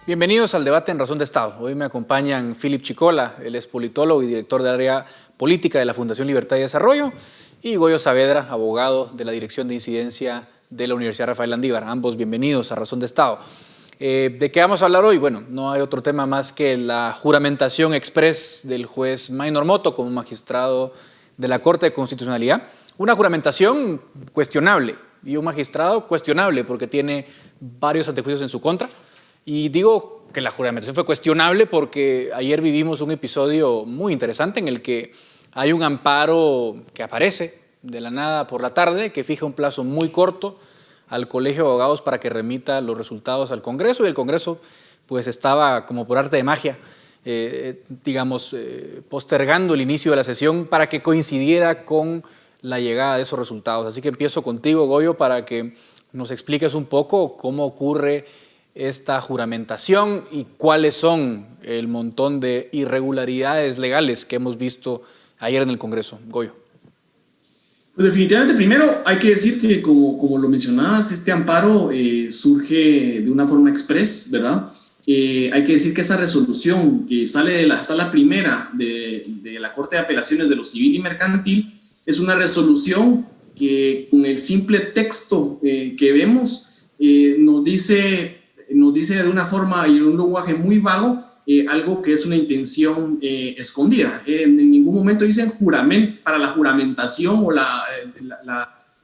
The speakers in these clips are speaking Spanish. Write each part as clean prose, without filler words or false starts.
Bienvenidos al debate en Razón de Estado. Hoy me acompañan Philip Chicola, él es politólogo y director del área política de la Fundación Libertad y Desarrollo, y Goyo Saavedra, abogado de la Dirección de Incidencia de la Universidad Rafael Landívar. Ambos bienvenidos a Razón de Estado. ¿De qué vamos a hablar hoy? Bueno, no hay otro tema más que la juramentación express del juez Maynor Motto como magistrado de la Corte de Constitucionalidad. Una juramentación cuestionable y un magistrado cuestionable porque tiene varios antejuicios en su contra. Y digo que la juramentación fue cuestionable porque ayer vivimos un episodio muy interesante en el que hay un amparo que aparece de la nada por la tarde, que fija un plazo muy corto al Colegio de Abogados para que remita los resultados al Congreso, y el Congreso pues estaba como por arte de magia, postergando el inicio de la sesión para que coincidiera con la llegada de esos resultados. Así que empiezo contigo, Goyo, para que nos expliques un poco cómo ocurre esta juramentación y cuáles son el montón de irregularidades legales que hemos visto ayer en el Congreso. Goyo. Pues definitivamente, primero hay que decir que, como lo mencionabas, este amparo surge de una forma express, ¿verdad? Hay que decir que esa resolución que sale de la sala primera de la Corte de Apelaciones de lo Civil y Mercantil es una resolución que, con el simple texto que vemos, nos dice de una forma y en un lenguaje muy vago algo que es una intención escondida. En ningún momento dicen juramento para la juramentación o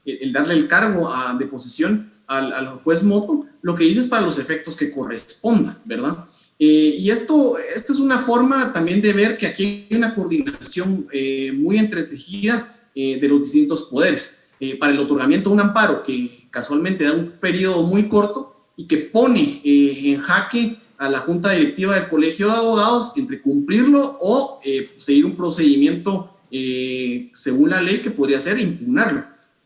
el darle el cargo de posesión al juez Motto. Lo que dice es para los efectos que corresponda, ¿verdad? Y esto es una forma también de ver que aquí hay una coordinación muy entretejida de los distintos poderes. Para el otorgamiento de un amparo que casualmente da un periodo muy corto y que pone en jaque a la Junta Directiva del Colegio de Abogados entre cumplirlo o seguir un procedimiento según la ley que podría ser impugnarlo.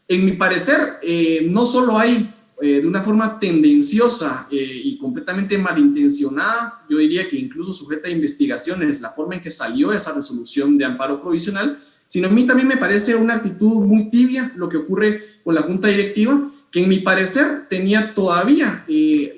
En mi parecer, no solo hay de una forma tendenciosa y completamente malintencionada, yo diría que incluso sujeta a investigaciones, la forma en que salió esa resolución de amparo provisional, sino a mí también me parece una actitud muy tibia lo que ocurre con la Junta Directiva, que en mi parecer tenía todavía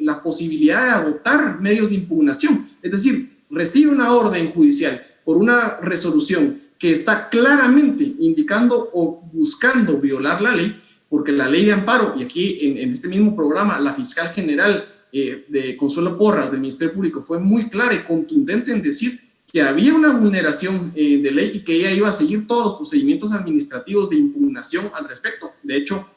la posibilidad de agotar medios de impugnación. Es decir, recibe una orden judicial por una resolución que está claramente indicando o buscando violar la ley, porque la ley de amparo, y aquí en este mismo programa, la fiscal general de Consuelo Porras del Ministerio Público fue muy clara y contundente en decir que había una vulneración de ley y que ella iba a seguir todos los procedimientos administrativos de impugnación al respecto. De hecho,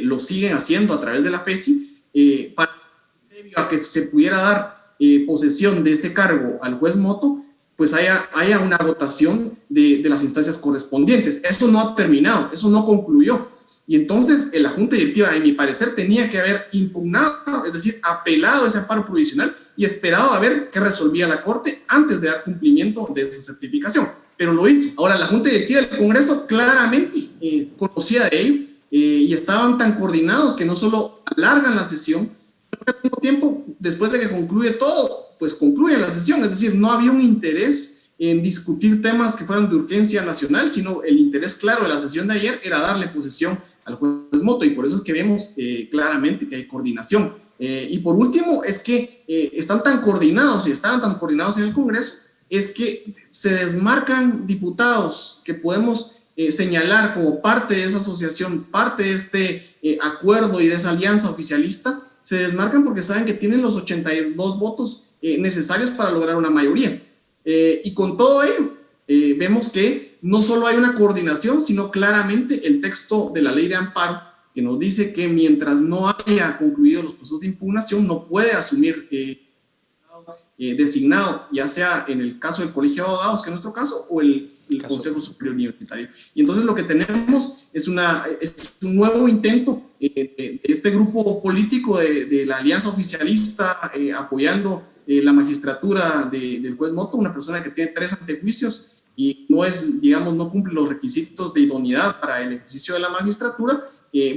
lo siguen haciendo a través de la FESI, previo a que se pudiera dar posesión de este cargo al juez Motto, pues haya una agotación de las instancias correspondientes. Eso no ha terminado, eso no concluyó. Y entonces la Junta Directiva, en mi parecer, tenía que haber impugnado, es decir, apelado a ese amparo provisional y esperado a ver qué resolvía la Corte antes de dar cumplimiento de esa certificación. Pero lo hizo. Ahora, la Junta Directiva del Congreso claramente conocía de ello, y estaban tan coordinados que no solo alargan la sesión, pero al mismo tiempo, después de que concluye todo, pues concluye la sesión. Es decir, no había un interés en discutir temas que fueran de urgencia nacional, sino el interés claro de la sesión de ayer era darle posesión al juez Motto, y por eso es que vemos claramente que hay coordinación. Y por último, es que están tan coordinados y estaban tan coordinados en el Congreso, es que se desmarcan diputados que podemos señalar como parte de esa asociación, parte de este acuerdo y de esa alianza oficialista, se desmarcan porque saben que tienen los 82 votos necesarios para lograr una mayoría. Y con todo ello, vemos que no solo hay una coordinación, sino claramente el texto de la ley de amparo que nos dice que mientras no haya concluido los procesos de impugnación, no puede asumir designado, ya sea en el caso del Colegio de Abogados, que en nuestro caso, o el Consejo Superior Universitario. Y entonces lo que tenemos es un nuevo intento de este grupo político de la alianza oficialista apoyando la magistratura del juez Motto, una persona que tiene 3 antejuicios y no cumple los requisitos de idoneidad para el ejercicio de la magistratura,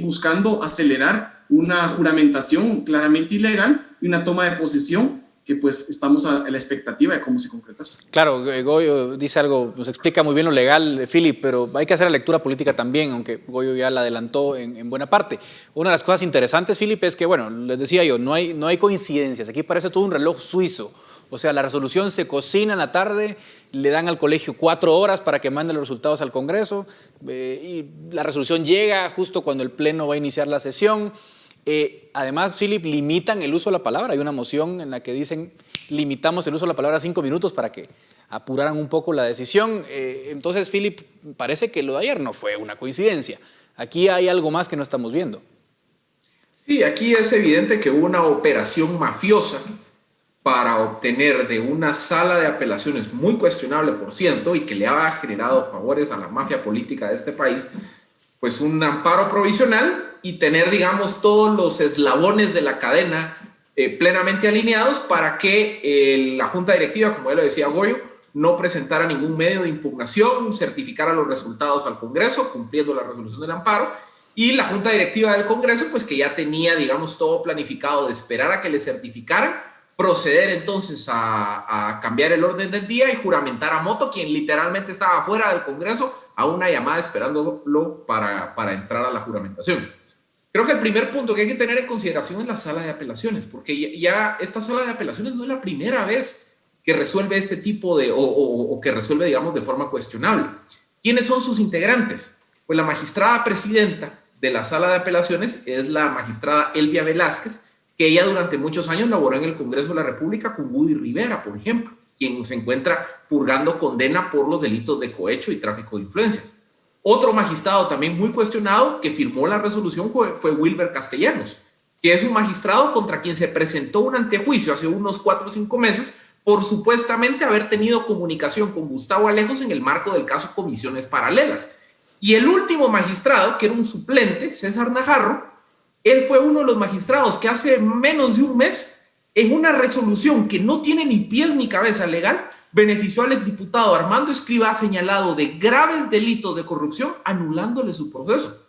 buscando acelerar una juramentación claramente ilegal y una toma de posesión que pues estamos a la expectativa de cómo se concreta eso. Claro, Goyo dice algo, nos explica muy bien lo legal, Philip, pero hay que hacer la lectura política también, aunque Goyo ya la adelantó en buena parte. Una de las cosas interesantes, Philip, es que, bueno, les decía yo, no hay coincidencias. Aquí parece todo un reloj suizo. O sea, la resolución se cocina en la tarde, le dan al colegio 4 horas para que mande los resultados al Congreso y la resolución llega justo cuando el Pleno va a iniciar la sesión. Además, Philip, limitan el uso de la palabra. Hay una moción en la que dicen limitamos el uso de la palabra a 5 minutos para que apuraran un poco la decisión. Entonces, Philip, parece que lo de ayer no fue una coincidencia. Aquí hay algo más que no estamos viendo. Sí, aquí es evidente que hubo una operación mafiosa para obtener de una sala de apelaciones muy cuestionable, por cierto, y que le ha generado favores a la mafia política de este país, pues un amparo provisional y tener, digamos, todos los eslabones de la cadena plenamente alineados para que la Junta Directiva, como ya lo decía Goyo, no presentara ningún medio de impugnación, certificara los resultados al Congreso, cumpliendo la resolución del amparo, y la Junta Directiva del Congreso, pues que ya tenía, digamos, todo planificado de esperar a que le certificaran, proceder entonces a cambiar el orden del día y juramentar a Motto, quien literalmente estaba fuera del Congreso, a una llamada esperándolo para entrar a la juramentación. Creo que el primer punto que hay que tener en consideración es la sala de apelaciones, porque ya esta sala de apelaciones no es la primera vez que resuelve este tipo de, o que resuelve, digamos, de forma cuestionable. ¿Quiénes son sus integrantes? Pues la magistrada presidenta de la sala de apelaciones es la magistrada Elvia Velázquez, que ella durante muchos años laboró en el Congreso de la República con Woody Rivera, por ejemplo, quien se encuentra purgando condena por los delitos de cohecho y tráfico de influencias. Otro magistrado también muy cuestionado que firmó la resolución fue Wilber Castellanos, que es un magistrado contra quien se presentó un antejuicio hace unos 4 o 5 meses por supuestamente haber tenido comunicación con Gustavo Alejos en el marco del caso Comisiones Paralelas. Y el último magistrado, que era un suplente, César Najarro, él fue uno de los magistrados que hace menos de un mes, en una resolución que no tiene ni pies ni cabeza legal, benefició al exdiputado Armando Escrivá, señalado de graves delitos de corrupción, anulándole su proceso.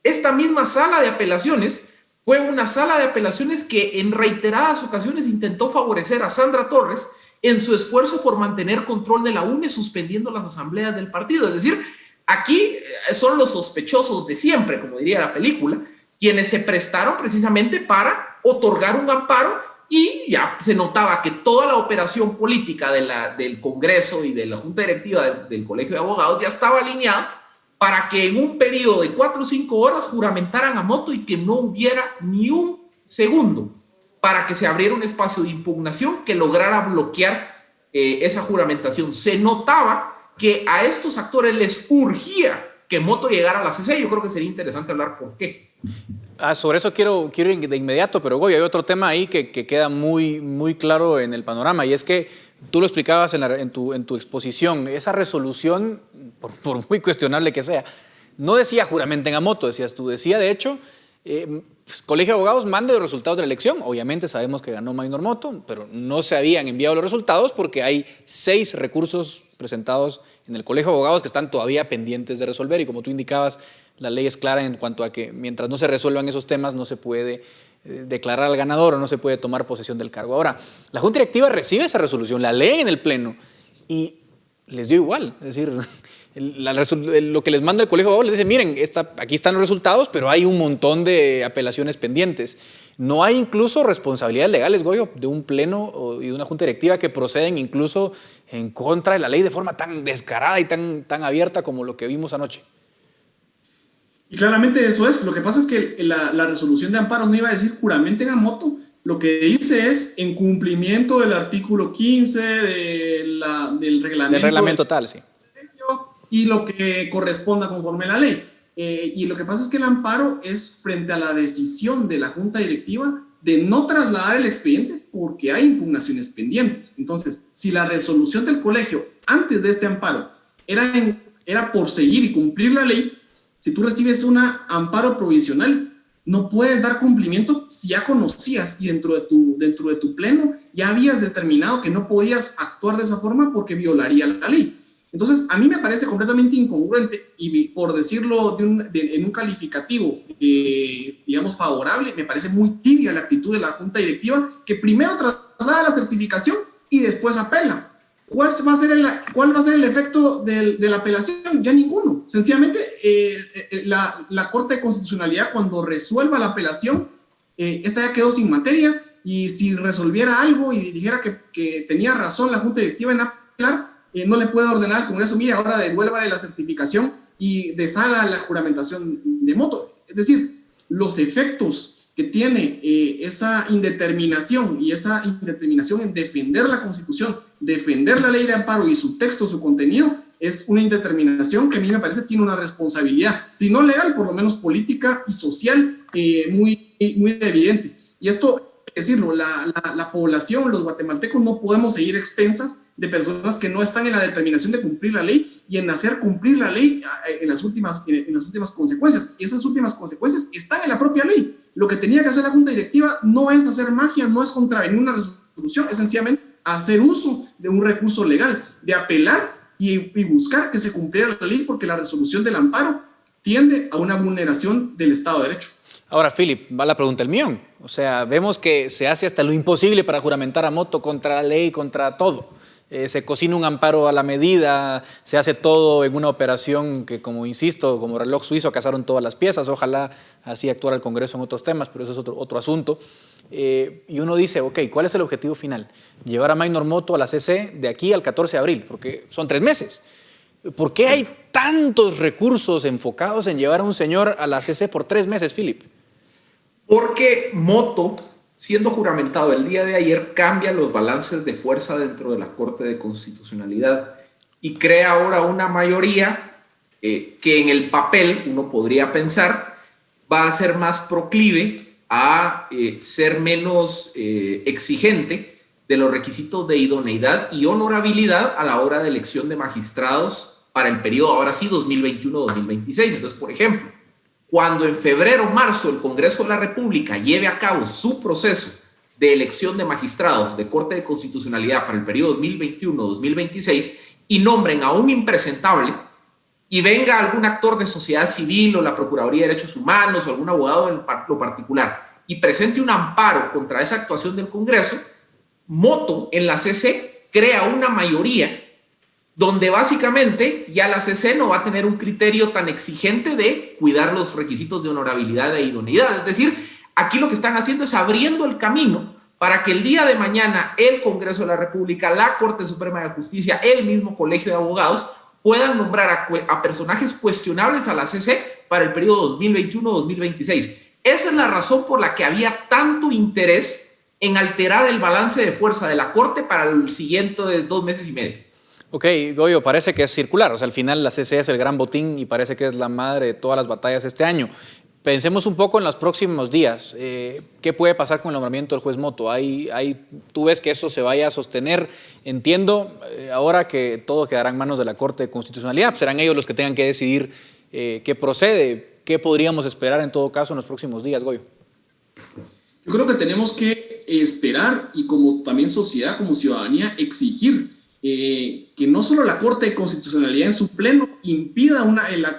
Esta misma sala de apelaciones fue una sala de apelaciones que en reiteradas ocasiones intentó favorecer a Sandra Torres en su esfuerzo por mantener control de la UNE, suspendiendo las asambleas del partido. Es decir, aquí son los sospechosos de siempre, como diría la película, quienes se prestaron precisamente para otorgar un amparo, y ya se notaba que toda la operación política del Congreso y de la Junta Directiva del Colegio de Abogados ya estaba alineada para que en un periodo de 4 o 5 horas juramentaran a Motto y que no hubiera ni un segundo para que se abriera un espacio de impugnación que lograra bloquear esa juramentación. Se notaba que a estos actores les urgía que Motto llegara a la CC. Yo creo que sería interesante hablar por qué. Sobre eso quiero ir de inmediato, pero Goyo, hay otro tema ahí que queda muy claro en el panorama, y es que tú lo explicabas en tu exposición. Esa resolución, por muy cuestionable que sea, no decía juramenten a Motto, decías tú, decía de hecho, Colegio de Abogados mande los resultados de la elección. Obviamente sabemos que ganó Maynor Motto, pero no se habían enviado los resultados porque hay 6 recursos presentados en el Colegio de Abogados que están todavía pendientes de resolver, y como tú indicabas, la ley es clara en cuanto a que mientras no se resuelvan esos temas no se puede declarar al ganador o no se puede tomar posesión del cargo. Ahora, la Junta Directiva recibe esa resolución, la lee en el Pleno y les dio igual. Es decir, lo que les manda el Colegio de Abogados les dice, miren, aquí están los resultados, pero hay un montón de apelaciones pendientes. No hay incluso responsabilidades legales, Goyo, de un Pleno y de una Junta Directiva que proceden incluso en contra de la ley de forma tan descarada y tan abierta como lo que vimos anoche. Y claramente eso es. Lo que pasa es que la resolución de amparo no iba a decir juramenten a Motto. Lo que dice es en cumplimiento del artículo 15 del reglamento. Del reglamento tal, sí. Y lo que corresponda conforme a la ley. Y lo que pasa es que el amparo es frente a la decisión de la Junta Directiva de no trasladar el expediente porque hay impugnaciones pendientes. Entonces, si la resolución del colegio antes de este amparo era por seguir y cumplir la ley, si tú recibes un amparo provisional, no puedes dar cumplimiento si ya conocías y dentro de tu pleno ya habías determinado que no podías actuar de esa forma porque violaría la ley. Entonces, a mí me parece completamente incongruente y, por decirlo en un calificativo, digamos, favorable, me parece muy tibia la actitud de la Junta Directiva, que primero traslada la certificación y después apela. ¿Cuál va a ser el efecto de la apelación? Ya ninguno. Sencillamente, la Corte de Constitucionalidad, cuando resuelva la apelación, esta ya quedó sin materia, y si resolviera algo y dijera que tenía razón la Junta Directiva en apelar, no le puede ordenar al Congreso, mire, ahora devuélvale la certificación y deshaga la juramentación de moto. Es decir, los efectos que tiene esa indeterminación en defender la Constitución, defender la ley de amparo y su texto, su contenido, es una indeterminación que a mí me parece tiene una responsabilidad, si no legal, por lo menos política y social, muy evidente. Y esto, decirlo, la población, los guatemaltecos, no podemos seguir expensas de personas que no están en la determinación de cumplir la ley y en hacer cumplir la ley en las últimas consecuencias. Y esas últimas consecuencias están en la propia ley. Lo que tenía que hacer la Junta Directiva no es hacer magia, no es contravenir una resolución, es sencillamente hacer uso de un recurso legal, de apelar y buscar que se cumpliera la ley, porque la resolución del amparo tiende a una vulneración del Estado de Derecho. Ahora, Philip, va la pregunta el millón. O sea, vemos que se hace hasta lo imposible para juramentar a moto contra la ley, contra todo. Se cocina un amparo a la medida, se hace todo en una operación que, como insisto, como reloj suizo, cazaron todas las piezas. Ojalá así actuara el Congreso en otros temas, pero eso es otro asunto. Y uno dice, ok, ¿cuál es el objetivo final? Llevar a Maynor Moto a la CC de aquí al 14 de abril, porque son 3 meses. ¿Por qué hay tantos recursos enfocados en llevar a un señor a la CC por 3 meses, Philip? Porque Moto, siendo juramentado el día de ayer, cambia los balances de fuerza dentro de la Corte de Constitucionalidad y crea ahora una mayoría que en el papel, uno podría pensar, va a ser más proclive a ser menos exigente de los requisitos de idoneidad y honorabilidad a la hora de elección de magistrados para el periodo, ahora sí, 2021-2026. Entonces, por ejemplo, cuando en febrero o marzo el Congreso de la República lleve a cabo su proceso de elección de magistrados de Corte de Constitucionalidad para el periodo 2021-2026 y nombren a un impresentable y venga algún actor de sociedad civil o la Procuraduría de Derechos Humanos o algún abogado en lo particular y presente un amparo contra esa actuación del Congreso, Moto en la CC crea una mayoría donde básicamente ya la CC no va a tener un criterio tan exigente de cuidar los requisitos de honorabilidad e idoneidad. Es decir, aquí lo que están haciendo es abriendo el camino para que el día de mañana el Congreso de la República, la Corte Suprema de Justicia, el mismo Colegio de Abogados puedan nombrar a personajes cuestionables a la CC para el periodo 2021-2026. Esa es la razón por la que había tanto interés en alterar el balance de fuerza de la Corte para el siguiente de 2 meses y medio. Ok, Goyo, parece que es circular. O sea, al final la CC es el gran botín y parece que es la madre de todas las batallas este año. Pensemos un poco en los próximos días. ¿Qué puede pasar con el nombramiento del juez Moto? ¿Tú ves que eso se vaya a sostener? Entiendo ahora que todo quedará en manos de la Corte de Constitucionalidad. Serán ellos los que tengan que decidir qué procede. ¿Qué podríamos esperar en todo caso en los próximos días, Goyo? Yo creo que tenemos que esperar y como también sociedad, como ciudadanía, exigir que no solo la Corte de Constitucionalidad en su pleno impida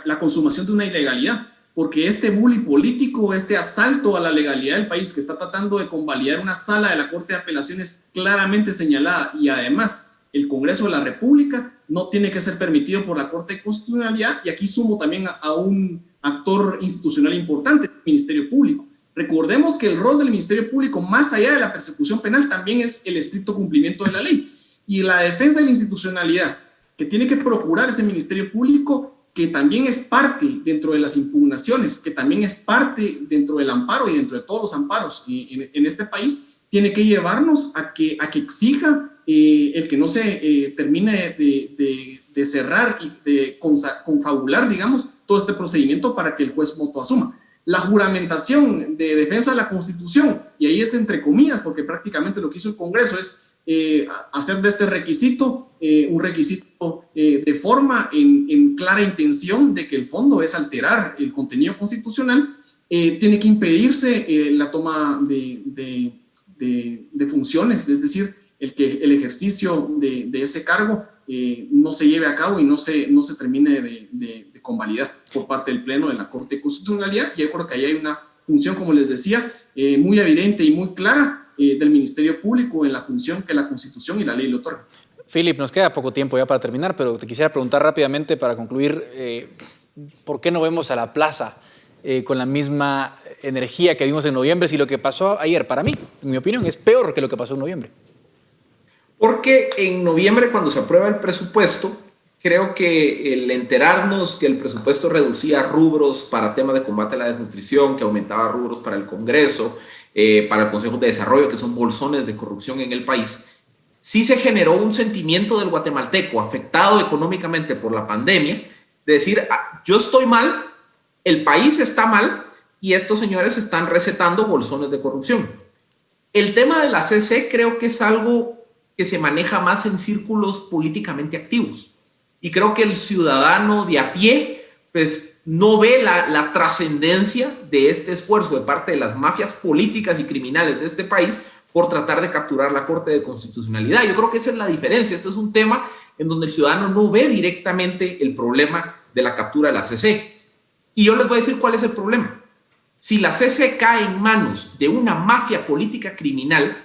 la consumación de una ilegalidad, porque este bully político, este asalto a la legalidad del país que está tratando de convalidar una sala de la Corte de Apelaciones claramente señalada y además el Congreso de la República no tiene que ser permitido por la Corte de Constitucionalidad, y aquí sumo también a un actor institucional importante, el Ministerio Público. Recordemos que el rol del Ministerio Público, más allá de la persecución penal, también es el estricto cumplimiento de la ley. Y la defensa de la institucionalidad que tiene que procurar ese Ministerio Público, que también es parte dentro de las impugnaciones, que también es parte dentro del amparo y dentro de todos los amparos en este país, tiene que llevarnos a que exija el que no se termine de cerrar y de confabular, digamos, todo este procedimiento para que el juez Moto asuma. La juramentación de defensa de la Constitución, y ahí es entre comillas, porque prácticamente lo que hizo el Congreso es hacer de este requisito un requisito de forma en clara intención de que el fondo es alterar el contenido constitucional, tiene que impedirse la toma de funciones, es decir, el ejercicio de ese cargo no se lleve a cabo y no se termine de convalidar por parte del Pleno de la Corte de Constitucionalidad. Y yo creo que ahí hay una función, como les decía, muy evidente y muy clara del Ministerio Público en la función que la Constitución y la ley le otorgan. Philip, nos queda poco tiempo ya para terminar, pero te quisiera preguntar rápidamente para concluir, ¿por qué no vemos a la plaza con la misma energía que vimos en noviembre si lo que pasó ayer, para mí, en mi opinión, es peor que lo que pasó en noviembre? Porque en noviembre, cuando se aprueba el presupuesto, creo que el enterarnos que el presupuesto reducía rubros para temas de combate a la desnutrición, que aumentaba rubros para el Congreso, para el Consejo de Desarrollo, que son bolsones de corrupción en el país, sí se generó un sentimiento del guatemalteco afectado económicamente por la pandemia, de decir, yo estoy mal, el país está mal y estos señores están recetando bolsones de corrupción. El tema de la CC creo que es algo que se maneja más en círculos políticamente activos. Y creo que el ciudadano de a pie pues, no ve la trascendencia de este esfuerzo de parte de las mafias políticas y criminales de este país por tratar de capturar la Corte de Constitucionalidad. Yo creo que esa es la diferencia. Esto es un tema en donde el ciudadano no ve directamente el problema de la captura de la CC. Y yo les voy a decir cuál es el problema. Si la CC cae en manos de una mafia política criminal,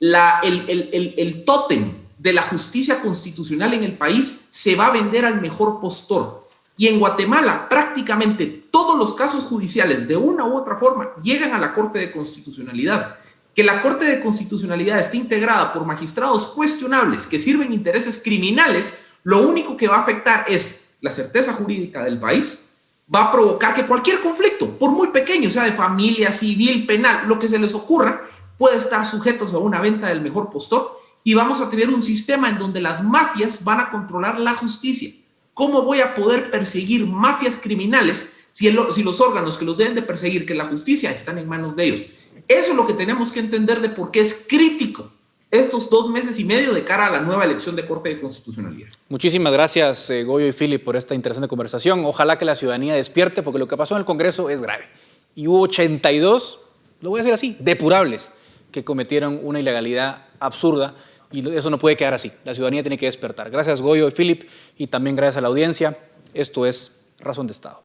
el tótem de la justicia constitucional en el país se va a vender al mejor postor. Y en Guatemala prácticamente todos los casos judiciales de una u otra forma llegan a la Corte de Constitucionalidad. Que la Corte de Constitucionalidad esté integrada por magistrados cuestionables que sirven intereses criminales, lo único que va a afectar es la certeza jurídica del país, va a provocar que cualquier conflicto, por muy pequeño, sea de familia, civil, penal, lo que se les ocurra, puede estar sujetos a una venta del mejor postor y vamos a tener un sistema en donde las mafias van a controlar la justicia. ¿Cómo voy a poder perseguir mafias criminales si los órganos que los deben de perseguir, que la justicia, están en manos de ellos? Eso es lo que tenemos que entender de por qué es crítico estos 2 meses y medio de cara a la nueva elección de Corte de Constitucionalidad. Muchísimas gracias, Goyo y Philip, por esta interesante conversación. Ojalá que la ciudadanía despierte, porque lo que pasó en el Congreso es grave. Y hubo 82, lo voy a decir así, depurables, que cometieron una ilegalidad absurda, y eso no puede quedar así. La ciudadanía tiene que despertar. Gracias, Goyo y Philip, y también gracias a la audiencia. Esto es Razón de Estado.